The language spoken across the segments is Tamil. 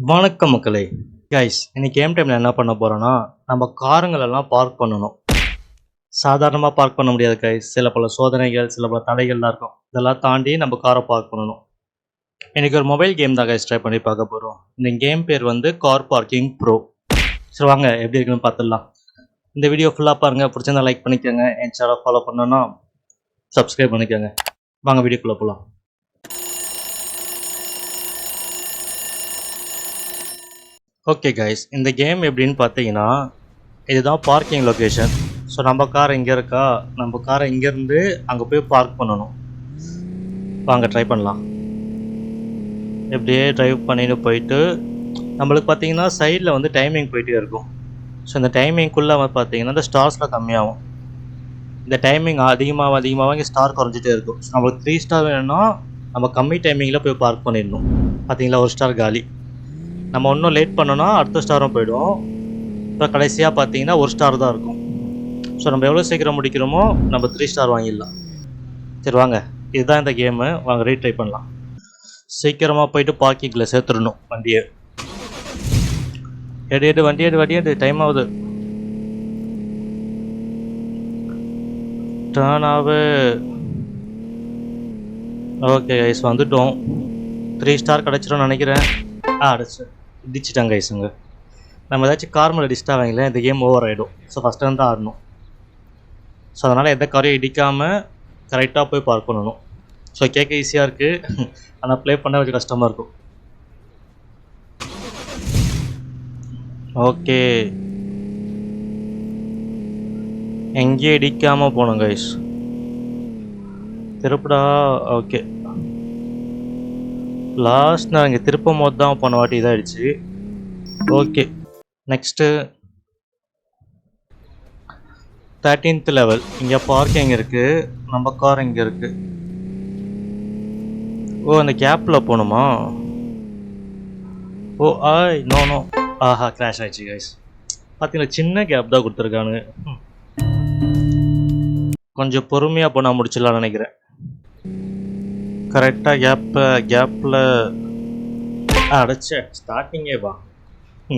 வணக்கம் மக்களே. கைஸ் இன்னைக்கு கேம் டைமில் என்ன பண்ண போகிறோன்னா, நம்ம காருங்களெல்லாம் பார்க் பண்ணணும். சாதாரணமாக பார்க் பண்ண முடியாது கைஸ். சில பல சோதனைகள், சில பல தடைகள்லாம் இருக்கும். இதெல்லாம் தாண்டி நம்ம காரை பார்க் பண்ணணும். இன்றைக்கி ஒரு மொபைல் கேம் தான் கைஸ் ட்ரை பண்ணி பார்க்க போகிறோம். இந்த கேம் பேர் வந்து கார் பார்க்கிங் ப்ரோ. சரி வாங்க எப்படி இருக்குன்னு பார்த்துடலாம். இந்த வீடியோ ஃபுல்லாக பாருங்கள். பிடிச்சிருந்தா லைக் பண்ணிக்கோங்க. என் சேனல் ஃபாலோ பண்ணணுன்னா சப்ஸ்கிரைப் பண்ணிக்கோங்க. வாங்க வீடியோக்குள்ளே போகலாம். ஓகே கைஸ், இந்த கேம் எப்படின்னு பார்த்தீங்கன்னா, இதுதான் பார்க்கிங் லொக்கேஷன். ஸோ நம்ம கார் இங்கே இருக்கா, நம்ம காரை இங்கேருந்து அங்கே போய் பார்க் பண்ணணும். வாங்க ட்ரை பண்ணலாம். எப்படியே ட்ரைவ் பண்ணிட்டு போயிட்டு நம்மளுக்கு பார்த்தீங்கன்னா சைடில் வந்து டைமிங் போயிட்டே இருக்கும். ஸோ இந்த டைமிங்குள்ளே பார்த்தீங்கன்னா இந்த ஸ்டார்ஸ்லாம் கம்மியாகும். இந்த டைமிங் அதிகமாக இங்கே ஸ்டார் குறைஞ்சிட்டே இருக்கும். ஸோ நம்மளுக்கு 3 ஸ்டார் வேணும்னா நம்ம கம்மி டைமிங்கில் போய் பார்க் பண்ணிடணும். பார்த்தீங்களா, 1 ஸ்டார் காலி. நம்ம இன்னும் லேட் பண்ணோன்னா அடுத்த ஸ்டாரும் போய்டும். இப்போ கடைசியாக பார்த்தீங்கன்னா 1 ஸ்டார் தான் இருக்கும். ஸோ நம்ம எவ்வளோ சீக்கிரம் முடிக்கிறோமோ நம்ம 3 ஸ்டார் வாங்கிடலாம். சரி வாங்க, இதுதான் இந்த கேமு. வாங்க ரீட்ரை பண்ணலாம். சீக்கிரமாக போயிட்டு பார்க்கிங்கில் சேர்த்துடணும் வண்டியை. எடு வண்டி டைம் ஆகுது. டர்ன் ஆகு. ஓகே கைஸ், வந்துட்டோம். 3 ஸ்டார் கிடச்சிரும்னு நினைக்கிறேன். அடிச்சு இடிச்சிட்டாங்க கைஸுங்க. நம்ம ஏதாச்சும் கார் மேலே இடிச்சிட்டா வாங்கல, இந்த கேம் ஓவர் ஆகிடும். ஸோ ஃபஸ்ட் டைம் தான் ஆடணும். ஸோ அதனால் எந்த காரையும் இடிக்காமல் கரெக்டாக போய் பார்க் பண்ணணும். ஸோ கேட்க ஈஸியாக இருக்குது, ஆனால் ப்ளே பண்ண கொஞ்சம் கஷ்டமாக இருக்கும். ஓகே, எங்கேயும் இடிக்காமல் போகணும் கைஸ். திருப்படா. ஓகே, லாஸ்ட் நான் இங்கே திருப்பும் போது தான் போன வாட்டி இதாகிடுச்சு. Okay, next 13th level. இங்கே பார்க்கிங் இருக்குது, நம்ம கார் இங்கே இருக்குது. ஓ, அந்த கேப்பில் போகணுமா? Oh no. ஆஹா, கிராஷ் ஆகிடுச்சு கைஸ். பார்த்தீங்கன்னா சின்ன கேப் தான் கொடுத்துருக்கானுங்க. கொஞ்சம் பொறுமையாக போனால் முடிச்சிடலாம்னு நினைக்கிறேன். கரெக்டாக கேப்பில் அடைச்ச ஸ்டார்டிங்கே வா.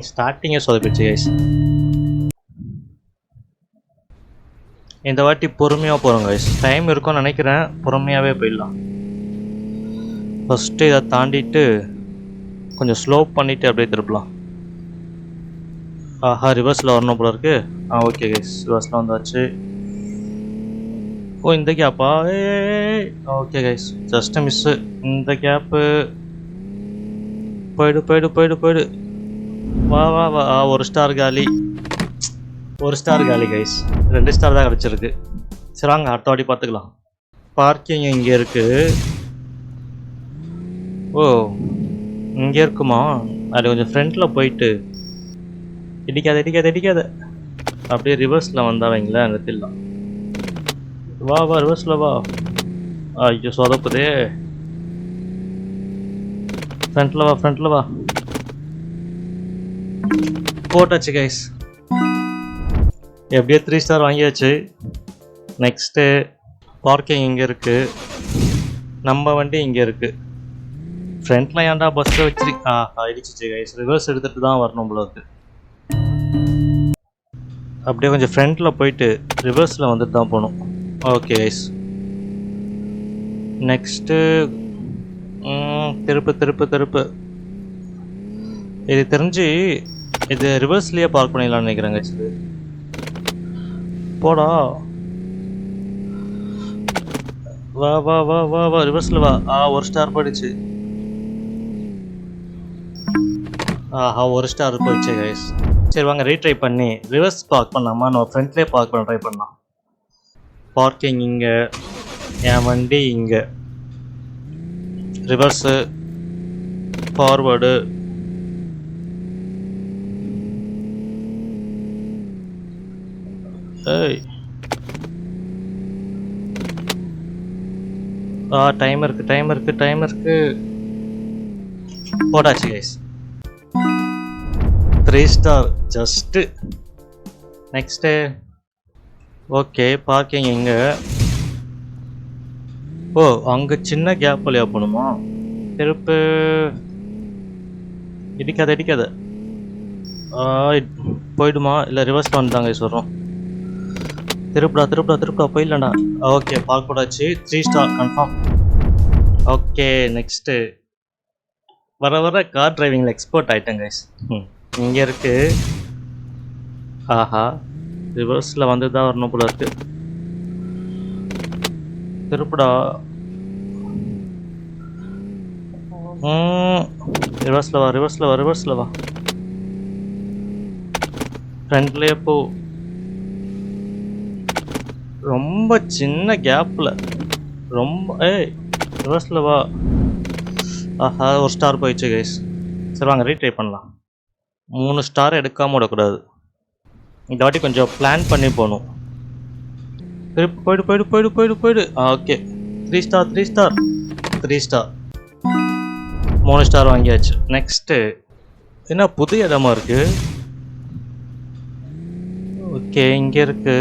ஸ்டார்டிங்கே சொதப்பிடுச்சு கைஸ். இந்த வாட்டி பொறுமையாக போகிறோம் கைஸ். டைம் இருக்கும்னு நினைக்கிறேன், பொறுமையாகவே போயிடலாம். ஃபஸ்ட்டு இதை தாண்டிட்டு கொஞ்சம் ஸ்லோ பண்ணிவிட்டு அப்படியே திருப்பலாம். ஆஹா, ரிவர்ஸில் வரணும் போல இருக்கு. ஓகே கைஸ், ரிவர்ஸில் வந்தாச்சு. ஓ, இந்த கேப்பா? Okay guys, just miss. இந்த கேப்பு போயிடு. வா 1 ஸ்டார் காலி. 1 ஸ்டார் காலி கைஸ். 2 ஸ்டார் தான் கிடச்சிருக்கு. சரி வாங்க அடுத்த வாட்டி பார்த்துக்கலாம். பார்க்கிங் இங்கே இருக்குது. ஓ, இங்கே இருக்குமா? அது கொஞ்சம் ஃப்ரண்ட்டில் போயிட்டு இடிக்காத. அப்படியே ரிவர்ஸில் வந்தால் வைங்களேன், அங்கே தில்லாம். வா ரிவர்ஸில் வா. ஐயோ சொதப்புதே. ஃப்ரண்ட்டில் வா. போட்டாச்சு கைஸ். எப்படியே 3 ஸ்டார் வாங்கியாச்சு. நெக்ஸ்ட்டு பார்க்கிங் இங்கே இருக்குது, நம்ம வண்டி இங்கே இருக்குது. ஃப்ரண்ட்டில் ஏன்டா பஸ்ஸை வச்சு இடிச்சிச்சு கைஸ். ரிவர்ஸ் எடுத்துகிட்டு தான் வரணும் போல இருக்குது. அப்படியே கொஞ்சம் ஃப்ரண்ட்டில் போயிட்டு ரிவர்ஸில் வந்துட்டு தான் போகணும். ஓகே கைஸ், நெக்ஸ்ட்டு திருப்பு. இது தெரிஞ்சு இது ரிவர்ஸ்லேயே பார்க் பண்ணிடலாம்னு நினைக்கிறேங்க. இது போடா. வா ரிவர்ஸில் வா. 1 ஸ்டார் போயிடுச்சு. ஆஹா, 1 ஸ்டார் போயிடுச்சு கைஸ். சரி வாங்க ரீட்ரை பண்ணி ரிவர்ஸ் பார்க் பண்ணாமா நம்ம ஃப்ரண்ட்லேயே பார்க் பண்ண ட்ரை பண்ணலாம். பார்க்கிங் இங்கே, என் வண்டி இங்கே, ரிவர்ஸு, ஃபார்வேர்டு. டைம் இருக்கு. போடாச்சு guys. 3 star just. Next okay, parking எங்கே? ஓ, அங்கே சின்ன கேப் வழியாக போகணுமா? திருப்பு. இடிக்காத இடிக்காத. போயிடுமா இல்லை ரிவர்ஸில் வந்துட்டாங்க சொல்கிறோம். திருப்படா போயிடலடா. ஓகே பார்க் போடாச்சு. 3 ஸ்டார் கன்ஃபார்ம். ஓகே நெக்ஸ்ட்டு வர கார் டிரைவிங்கில் எக்ஸ்பர்ட் ஆகிட்டேன் கைஸ். இங்கே இருக்கு. ஆஹா ரிவர்ஸில் வந்து தான் வரணும் போல இருக்கு. திருப்படா. ரிவர்ஸில் வா. ஃப்ரண்ட்லேயே போ. ரொம்ப சின்ன கேப்பில் ரொம்ப ரிவர்ஸில் வா. ஆஹா ஒரு ஸ்டார் போயிடுச்சு கைஸ். சரி வாங்க ரீட்ரை பண்ணலாம். 3 ஸ்டார் எடுக்காமல் விடக்கூடாது. இந்த வாட்டி கொஞ்சம் பிளான் பண்ணி போகணும். போயிடு. ஓகே 3 ஸ்டார் 3 ஸ்டார் வாங்கியாச்சு. நெக்ஸ்ட்டு என்ன புது இடமா இருக்கு. ஓகே இங்கே இருக்கு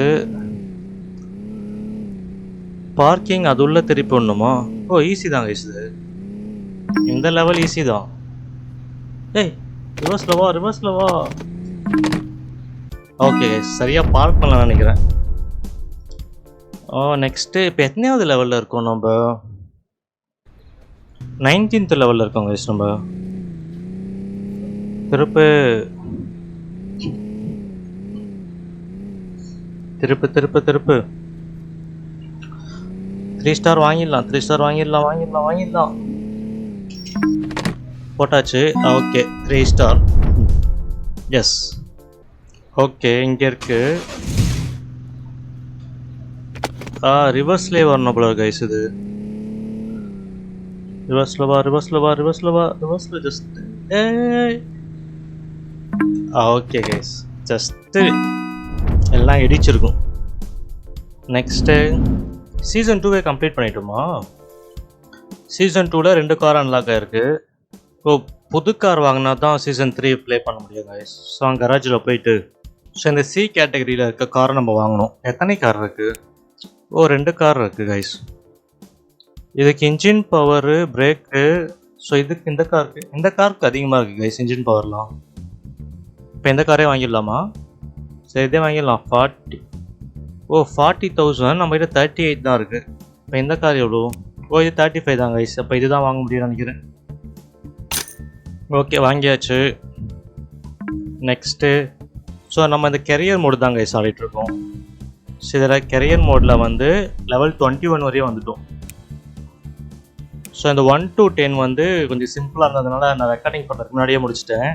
பார்க்கிங். அது உள்ள திருப்பி விடணுமா? ஓ ஈஸி தான் கைஸ். இந்த லெவல் ஈஸி தான். ரிவர்ஸில் வா. ஓகே சரியாக பார்க் பண்ணலாம் நினைக்கிறேன். நெக்ஸ்ட்டு இப்போ எத்தனையாவது லெவலில் இருக்கோம் நம்ம? 19th லெவலில் இருக்கோம் கைஸ் நம்ம. திருப்பு 3 ஸ்டார் வாங்கிடலாம். போட்டாச்சு. Okay 3 star. எஸ் ஓகே இங்கே இருக்கு. ரிவர்ஸ்லேயே வரணும் போல கைஸ். இது ரிவர்ஸில் வா. ஜஸ்ட் ஓகே கைஸ் ஜஸ்ட்டு எல்லாம் இடிச்சிருக்கும். நெக்ஸ்ட்டு சீசன் 2 கம்ப்ளீட் பண்ணிட்டோமா? சீசன் 2ல் 2 கார் அன்லாக் ஆகிருக்கு. புது கார் வாங்கினா தான் சீசன் 3 ப்ளே பண்ண முடியும் கைஸ். ஸோ அங்கே கராஜில் போயிட்டு இந்த சி கேட்டகரியில் இருக்க காரை நம்ம வாங்கணும். எத்தனை கார் இருக்குது? 2 கார் இருக்குது கைஸ். இதுக்கு இன்ஜின் பவரு பிரேக்கு. ஸோ இதுக்கு இந்த காருக்கு அதிகமாக இருக்குது கைஸ் இன்ஜின் பவர்லாம். இப்போ இந்த காரே வாங்கிடலாமா? சரி இதே வாங்கிடலாம். 40,000. நம்மகிட்ட 38 தான் இருக்குது. இப்போ இந்த கார் எவ்வளோ? இது 35 தான் கைஸ். அப்போ இதுதான் வாங்க முடியும்னு நினைக்கிறேன். ஓகே வாங்கியாச்சு. நெக்ஸ்ட்டு ஸோ நம்ம இந்த கெரியர் மோடு தான் கைஸ் ஆடிட்டுருக்கோம். ஸோ இதில் கெரியர் மோடில் வந்து லெவல் 21 வரையும் வந்துட்டோம். ஸோ இந்த 1 to 10 வந்து கொஞ்சம் சிம்பிளாக இருந்ததுனால நான் ரெக்கார்டிங் பண்ணுறதுக்கு முன்னாடியே முடிச்சிட்டேன்.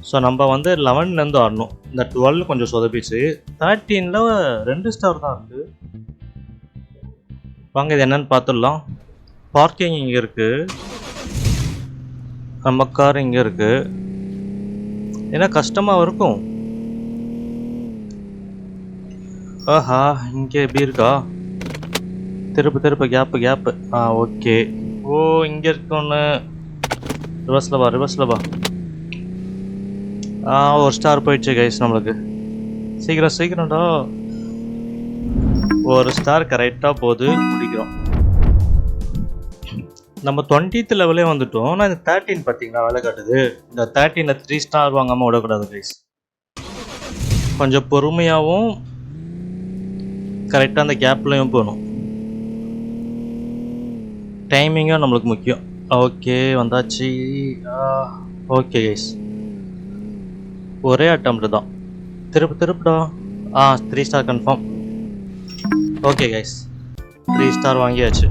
ஸோ நம்ம வந்து 11லேருந்து ஆடணும். இந்த 12 கொஞ்சம் சொதப்பிச்சு. 13ல் 2 ஸ்டார் தான் இருக்குது. வாங்க இது என்னன்னு பார்த்துடலாம். பார்க்கிங் இங்கே இருக்குது. நம்ம கார் இங்கே இருக்குது. ஏன்னா கஷ்டமாக இருக்கும். ஆஹா இங்கே எப்படி இருக்கா? திருப்பு கேப்பு. ஓகே. இங்கே இருக்கோன்னு. ரிவர்ஸில் வா. 1 ஸ்டார் போயிடுச்சு கைஸ் நம்மளுக்கு. சீக்கிரம்டா. 1 ஸ்டார் கரெக்டாக போகுது. பிடிக்கிறோம். நம்ம 20th லெவலே வந்துட்டோம். ஆனால் இந்த 13 பார்த்தீங்களா வேலை காட்டுது. இந்த 13ல் 3 ஸ்டார் வாங்காமல் விடக்கூடாது கைஸ். கொஞ்சம் பொறுமையாகவும் கரெக்டாக அந்த கேப்லையும் போகணும். டைமிங்கும் நம்மளுக்கு முக்கியம். ஓகே வந்தாச்சு. ஓகே கைஸ் ஒரே அட்டம்ப்ட் தான். திருப்புடா. 3 star confirm. Okay guys 3 star வாங்கியாச்சு.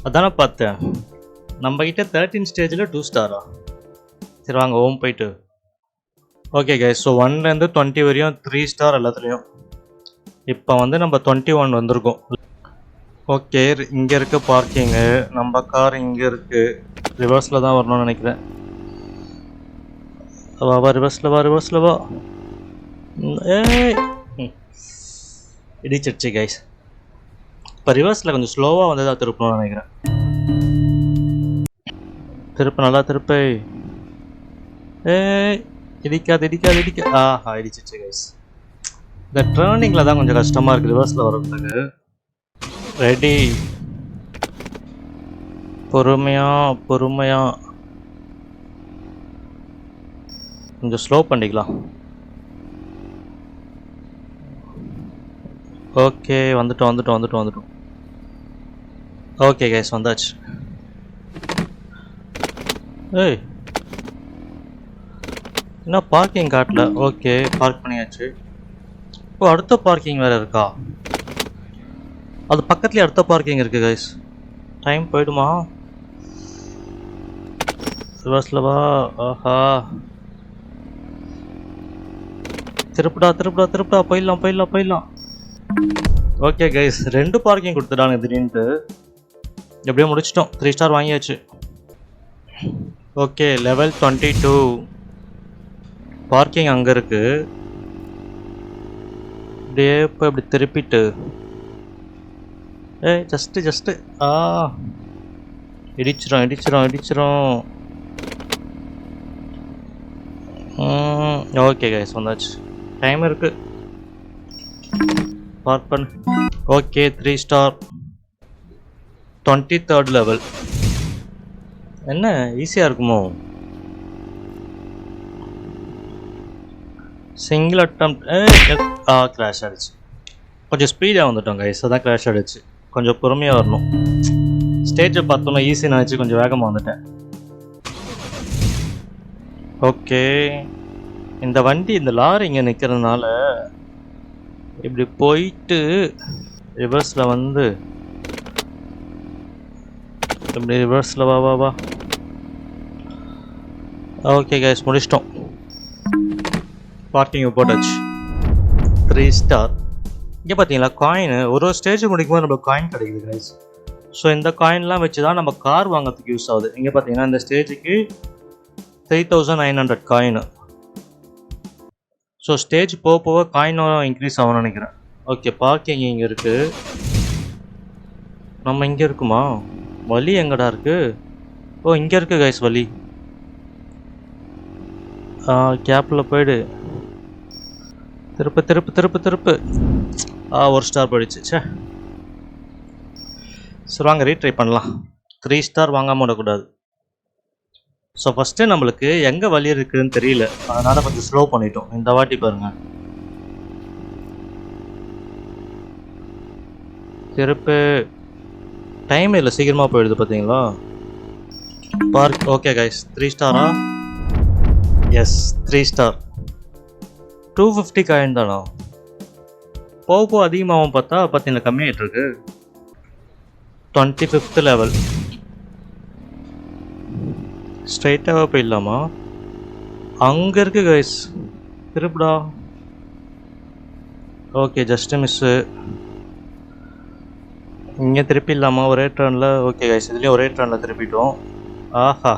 அதானே பார்த்தேன். நம்மக்கிட்ட 13 ஸ்டேஜில் 2 ஸ்டாரா? சரி வாங்க ஹோம் போயிட்டு. ஓகே கைஸ் ஸோ 1லேருந்து 20 வரையும் 3 ஸ்டார் எல்லாத்துலேயும். இப்போ வந்து நம்ம 21 வந்திருக்கோம். ஓகே இங்கே இருக்க பார்க்கிங்கு. நம்ம கார் இங்கே இருக்குது. ரிவர்ஸில் தான் வரணும்னு நினைக்கிறேன். ரிவர்ஸில் வா. இடிச்சிடுச்சு கைஸ். இப்போ ரிவர்ஸில் கொஞ்சம் ஸ்லோவாக வந்து தான் திருப்பணும்னு நினைக்கிறேன். நல்லா திருப்ப. இடிக்காது. இடிச்சிடுச்சு கைஸ். இந்த டர்னிங்கில் தான் கொஞ்சம் கஷ்டமாக இருக்குது ரிவர்ஸில் வர்றதுக்கு. ரெடி. பொறுமையா. கொஞ்சம் ஸ்லோ பண்ணிக்கலாம். ஓகே, வந்துட்டோம். ஓகே கைஸ், வந்தாச்சு. ஏய், என்ன பார்க்கிங் காட்டல? ஓகே, பார்க் பண்ணியாச்சு. ஓ, அடுத்த பார்க்கிங் வேறு இருக்கா? அது பக்கத்துலேயே அடுத்த பார்க்கிங் இருக்குது கைஸ். டைம் போயிடுமா? ரிவர்ஸில் வா. ஆஹா, திருப்புடா. போயிடலாம். ஓகே கைஸ், 2 பார்க்கிங் கொடுத்துட்டாங்க திடீர்னுட்டு. எப்படியோ முடிச்சிட்டோம். 3 ஸ்டார் வாங்கியாச்சு. ஓகே, லெவல் 22 பார்க்கிங் அங்கே இருக்கு. அப்படியே இப்போ இப்படி திருப்பிட்டு ஜஸ்ட்டு இடிச்சிரும். ஓகே கைஸ், வந்தாச்சு. டைம் இருக்கு, பார்க் பண்ணு. Okay, 3 star 23rd level. என்ன ஈஸியாக இருக்குமோ? சிங்கிள் அட்டம். கிராஷ் ஆகிடுச்சு. கொஞ்சம் ஸ்பீடாக வந்துட்டோம் கைஸ், அதான் கிராஷ் ஆகிடுச்சு. கொஞ்சம் பொறுமையாக வரணும். ஸ்டேஜை பார்த்தோன்னா ஈஸி நினச்சி கொஞ்சம் வேகமாக வந்துட்டேன். ஓகே, இந்த வண்டி, இந்த லாரி இங்கே நிற்கிறதுனால இப்படி போயிட்டு ரிவர்ஸில் வந்து இப்படி ரிவர்ஸில் வா. ஓகே கைஸ், முடிச்சிட்டோம். பார்க்கிங் போட்டாச்சு. 3 ஸ்டார். இங்கே பார்த்தீங்களா காயின்? ஒரு ஸ்டேஜ் முடிக்கும்போது நம்மளுக்கு காயின் கிடைக்குது கைஸ். ஸோ இந்த காயின்லாம் வச்சு தான் நம்ம கார் வாங்கிறதுக்கு யூஸ் ஆகுது. இங்கே பார்த்தீங்கன்னா இந்த ஸ்டேஜுக்கு 3900 காயின். ஸோ ஸ்டேஜ் போக காயினும் இன்க்ரீஸ் ஆகும்னு நினைக்கிறேன். ஓகே, பார்க்கிங் இங்கே இருக்குது. நம்ம இங்கே இருக்குமா? வழி எங்கடா இருக்குது? ஓ, இங்கே இருக்குது கைஸ் வழி. கேப்பில் போயிடு. திருப்பு. 1 ஸ்டார் போயிடுச்சு. சரி, வாங்க ரீட்ரை பண்ணலாம். 3 ஸ்டார் வாங்காமல் விடக்கூடாது. ஸோ ஃபஸ்ட்டு நம்மளுக்கு எங்கே வழி இருக்குதுன்னு தெரியல, அதனால் கொஞ்சம் ஸ்லோ பண்ணிட்டோம். இந்த வாட்டி பாருங்கள், திருப்பு. டைம் இல்லை, சீக்கிரமாக போயிடுது பார்த்தீங்களா? பார்க். ஓகே கைஸ், 3 ஸ்டாரா? Yes, 3 star. 250 காயின் தானா? போக அதிகமாகவும் பார்த்தீங்கன்னா கம்மியாகிட்டு இருக்கு. 25th level. ஸ்ட்ரைட்டாக போயிடலாமா? அங்கே இருக்கு கைஸ், திருப்புடா. Okay, just miss. இங்கே திருப்பிடலாமா ஒரே டர்னில்? ஓகே கைஸ், இதுலேயும் ஒரே டர்னில் திருப்பிட்டோம். ஆஹா,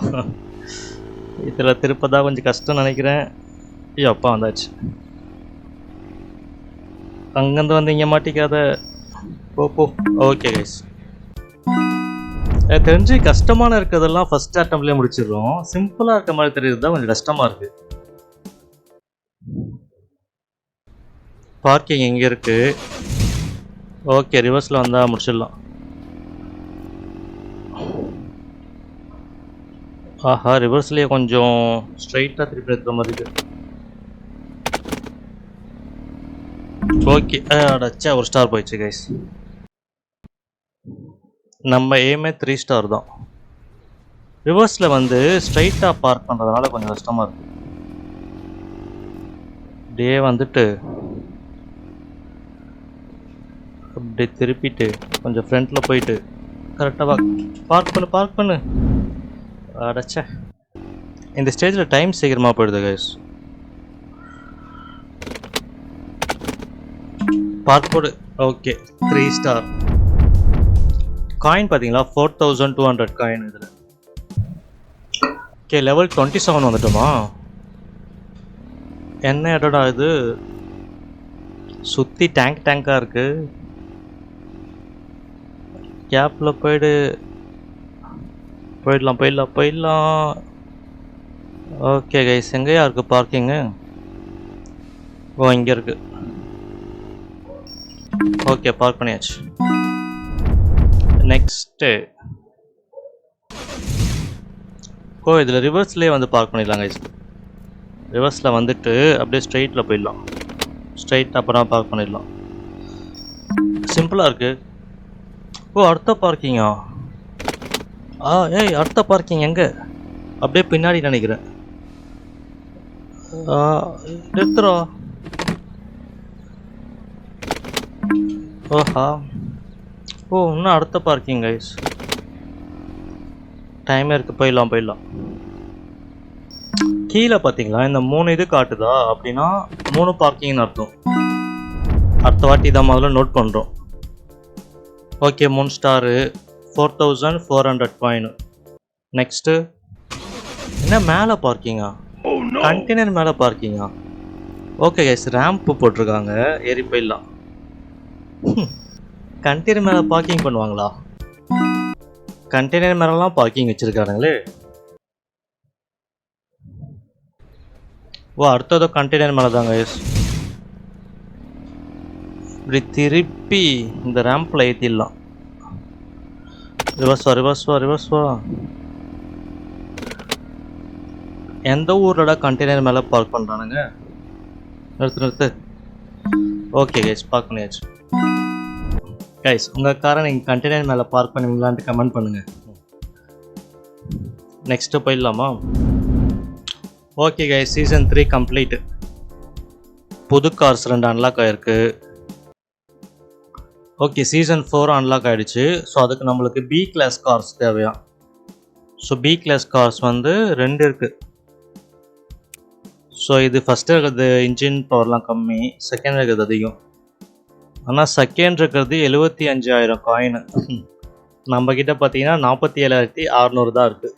இதில் திருப்பதா கொஞ்சம் கஷ்டம் நினைக்கிறேன். ஐயோ, அப்பா வந்தாச்சு. அங்கேருந்து வந்து இங்கே மாட்டிக்காத. போ. ஓகே கைஸ், எனக்கு தெரிஞ்சு கஷ்டமான இருக்கிறதெல்லாம் ஃபர்ஸ்ட் அட்டம்ப்ட்லேயே முடிச்சிடுறோம். சிம்பிளாக இருக்க மாதிரி தெரியுது தான் கொஞ்சம் கஷ்டமாக இருக்குது. பார்க்கிங் எங்கே இருக்குது? ஓகே, ரிவர்ஸில் வந்தால் முடிச்சிடலாம். ஆஹா, ரிவர்ஸ்லேயே கொஞ்சம் ஸ்ட்ரைட்டாக திருப்பி எடுக்கிற மாதிரி இருக்குது. ஓகே, அடச்சா 1 ஸ்டார் போயிடுச்சு கைஸ். நம்ம எய்மே 3 ஸ்டார் தான். ரிவர்ஸில் வந்து ஸ்ட்ரைட்டாக பார்க் பண்ணுறதுனால கொஞ்சம் கஷ்டமாக இருக்குது. அப்படியே வந்துட்டு அப்படியே திருப்பிட்டு கொஞ்சம் ஃப்ரண்ட்டில் போயிட்டு கரெக்டாக பார்க் பண்ணு. அடச்சா, இந்த ஸ்டேஜில் டைம் சீக்கிரமாக போயிடுது கைஸ். பார்க் போடு. Okay, 3 star. காயின் பார்த்தீங்களா? 4200 காயின் இதில். Okay, level 27 வந்துட்டோமா? என்ன இடடா இது? சுற்றி டேங்காக இருக்குது. கேப்பில் போயிடலாம். ஓகே கைஸ், எங்கேயா இருக்குது பார்க்கிங்கு? ஓ, இங்கே இருக்குது. ஓகே, பார்க் பண்ணியாச்சு. நெக்ஸ்ட்டு இதில் ரிவர்ஸ்லேயே வந்து பார்க் பண்ணிடலாம் கைஸ். ரிவர்ஸில் வந்துட்டு அப்படியே ஸ்ட்ரைட்டில் போயிடலாம். ஸ்ட்ரைட் அப்புறம் பார்க் பண்ணிடலாம். சிம்பிளாக இருக்குது. ஓ, அடுத்த பார்க்கிங்கா? ஏய், அடுத்த பார்க்கிங் எங்கே? அப்படியே பின்னாடி நினைக்கிறேன். நிறுத்துறோம். ஓஹா. ஓ, இன்னும் அடுத்த பார்க்கிங் கைஸ். டைமே இருக்குது, போயிடலாம். கீழே பார்த்தீங்களா இந்த 3 இது காட்டுதா? அப்படின்னா 3 பார்க்கிங்னு அர்த்தம். அடுத்த வாட்டி இதை முதல்ல நோட் பண்ணுறோம். Okay, 3 star, 4400 coin. நெக்ஸ்ட்டு என்ன மேலே பார்க்கிங்கா? கண்டெய்னர் மேலே பார்க்கிங்கா? ஓகே கைஸ், ரேம்ப் போட்டிருக்காங்க, ஏறி போயிடலாம். கண்டெய்னர் மேலே பார்க்கிங் பண்ணுவாங்களா? கண்டெய்னர் மேலெலாம் பார்க்கிங் வச்சுருக்காருங்களே. ஓ, அடுத்ததோ கண்டெய்னர் மேலே தான் கைஸ். இப்படி திருப்பி இந்த ரேம்பில் ஏற்றிடலாம். ரிவர்ஸ் வா. எந்த ஊரோட கண்டெய்னர் மேலே பார்க் பண்ணுறானுங்க? நிறுத்து. ஓகே கைஸ், பார்க் பண்ணியாச்சு. கைஸ், உங்கள் காரை நீங்கள் கண்டெய்னர் மேலே பார்க் பண்ணுவீங்களான்ட்டு கமெண்ட் பண்ணுங்கள். நெக்ஸ்ட்டு போயிடலாமா? Okay guys, season 3 complete. புது கார்ஸ் 2 அன்லாக் ஆகிருக்கு. ஓகே, சீசன் 4 அன்லாக் ஆகிடுச்சு. ஸோ அதுக்கு நம்மளுக்கு பி கிளாஸ் கார்ஸ் தேவையா? ஸோ பி கிளாஸ் கார்ஸ் வந்து 2 இருக்குது. ஸோ இது ஃபஸ்ட்டு இருக்கிறது இன்ஜின் பவர்லாம் கம்மி, செகண்ட் இருக்கிறது அதிகம். ஆனால் செகண்ட் இருக்கிறது 75,000 காயின். நம்மக்கிட்ட பார்த்தீங்கன்னா 47,600 தான் இருக்குது.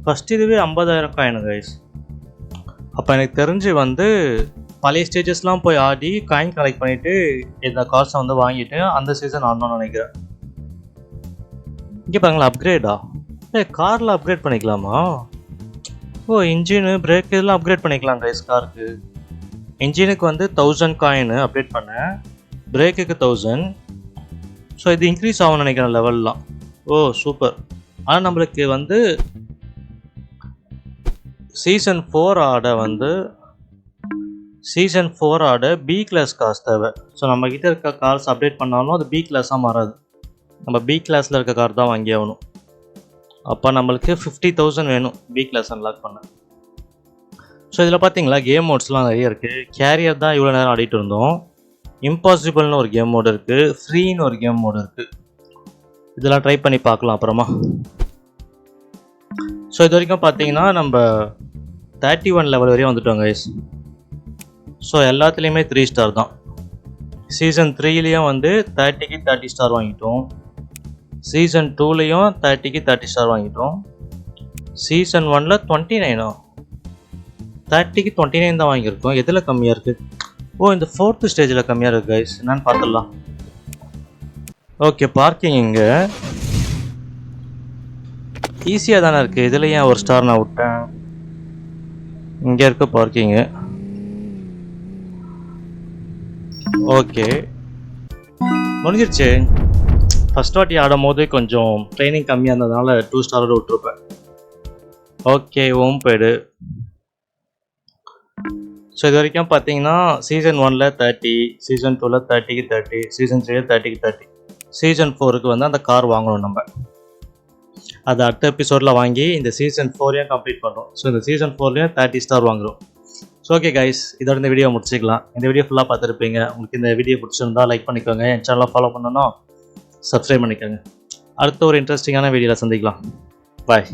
ஃபஸ்ட்டு இதுவே 50,000 காயின் கைஸ். அப்போ எனக்கு தெரிஞ்சு வந்து பழைய ஸ்டேஜஸ்லாம் போய் ஆடி காயின் கலெக்ட் பண்ணிவிட்டு இந்த கார்ஸை வந்து வாங்கிட்டு அந்த சீசன் ஆடணும்னு நினைக்கிறேன். இங்கே பாருங்களா, அப்கிரேடா? காரில் அப்கிரேட் பண்ணிக்கலாமா? ஓ, இன்ஜினு, பிரேக் இதெல்லாம் அப்கிரேட் பண்ணிக்கலாம் கைஸ் காருக்கு. இன்ஜினுக்கு வந்து 1000 காயின் அப்டேட் பண்ணேன், பிரேக்குக்கு 1000. ஸோ இது இன்க்ரீஸ் ஆகும்னு நினைக்கிறேன் லெவல்லாம். ஓ சூப்பர். ஆனால் நம்மளுக்கு வந்து சீசன் 4 ஆட பி கிளாஸ் கார்ஸ் தேவை. ஸோ நம்மக்கிட்ட இருக்க கார்ஸ் அப்டேட் பண்ணாலும் அது பி கிளாஸாக மாறாது. நம்ம பி கிளாஸில் இருக்க கார் தான் வாங்கி ஆகணும். அப்போ நம்மளுக்கு 50,000 வேணும் பி கிளாஸ் அன்லாக் பண்ண. ஸோ இதில் பார்த்தீங்களா கேம் மோட்ஸ்லாம் நிறைய இருக்குது. கேரியர் தான் இவ்வளோ நேரம் ஆடிட்டு இருந்தோம். இம்பாசிபிள்னு ஒரு கேம் மோடு இருக்குது, ஃப்ரீன்னு ஒரு கேம் மோடு இருக்குது. இதெல்லாம் ட்ரை பண்ணி பார்க்கலாம் அப்புறமா. ஸோ இது வரைக்கும் பார்த்தீங்கன்னா நம்ம 31 லெவல் வரையும் வந்துட்டோம் கைஸ். ஸோ எல்லாத்துலேயுமே 3 ஸ்டார் தான். சீசன் 3லேயும் வந்து 30க்கு 30 ஸ்டார் வாங்கிட்டோம். சீசன் 2லேயும் 30க்கு 30 ஸ்டார் வாங்கிட்டோம். சீசன் 1ல் 29 30க்கு 29 தான் வாங்கியிருக்கோம். எதில் கம்மியாக இருக்குது? ஓ, இந்த 4th ஸ்டேஜில் கம்மியாக இருக்குது கைஸ். என்னன்னு பார்த்துடலாம். ஓகே, பார்க்கிங் இங்கே ஈஸியாக தானே இருக்குது. இதில் ஏன் 1 ஸ்டார் நான் விட்டேன்? இங்கே இருக்க பார்க்கிங்கு. ஓகே, முடிஞ்சிருச்சு. ஃபஸ்ட் வாட்டி ஆடும் போது கொஞ்சம் ட்ரைனிங் கம்மியாக இருந்ததுனால 2 ஸ்டாரோட விட்டுருப்பேன். ஓகே, ஹோம் போய்டு. ஸோ இது வரைக்கும் பார்த்தீங்கன்னா சீசன் 1ல் 30, சீசன் 2ல் 30க்கு 30, சீசன் 3ல் 30க்கு 30. சீசன் 4க்கு வந்து அந்த கார் வாங்கணும் நம்ம. அது அடுத்த எபிசோடில் வாங்கி இந்த சீசன் 4ஐயும் கம்ப்ளீட் பண்ணுறோம். ஸோ இந்த சீசன் 4லேயும் 30 ஸ்டார் வாங்குகிறோம். ஸோ ஓகே கைஸ், இதோட இந்த வீடியோ முடிச்சிக்கலாம். இந்த வீடியோ ஃபுல்லாக பார்த்துருப்பீங்க. உங்களுக்கு இந்த வீடியோ பிடிச்சிருந்தா லைக் பண்ணிக்கோங்க. என் சேனலை ஃபாலோ பண்ணணும், சப்ஸ்கிரைப் பண்ணிக்கோங்க. அடுத்த ஒரு இன்ட்ரெஸ்டிங்கான வீடியோவில் சந்திக்கலாம். பாய்.